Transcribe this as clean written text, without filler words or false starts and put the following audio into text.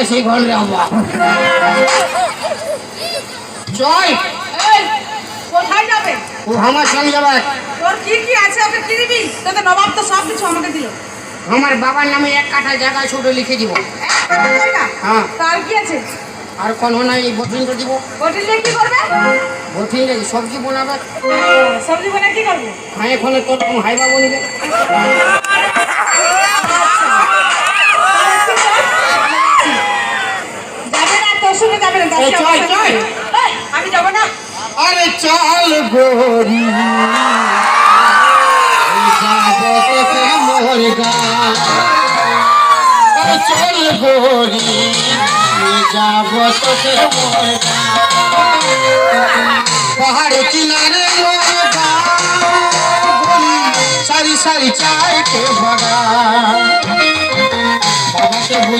বলে সেই ঘরে যাবো। চল। কোথায় যাবে? ও আমার সঙ্গে যাবে। তোর কি কি আছে ওকে কি দিবি? তোদের নবাব তো সব কিছু আমাকে দিল। আমার বাবার নামে 1 কাঠা জায়গা ছোট লিখে দিব। হ্যাঁ। তার কি আছে? আর কোন নাই বটিনটা দিব। বটিল দিয়ে কি করবে? বটিন দিয়ে সবজি বানাবে। সবজি বানায় কি করবে? হ্যাঁ এখন তোর হাইবা বলবে। যাবে না তোর সঙ্গে যাবে না। চল চল। আমি যাব না। আরে চল গোরি যাবো তোকে মোর গাঁ। আরে চল গোরি যাবো তোকে মোর গাঁ। পাহাড় কিনারে মোর গাঁ, সারি সারি চায় কে বাগান।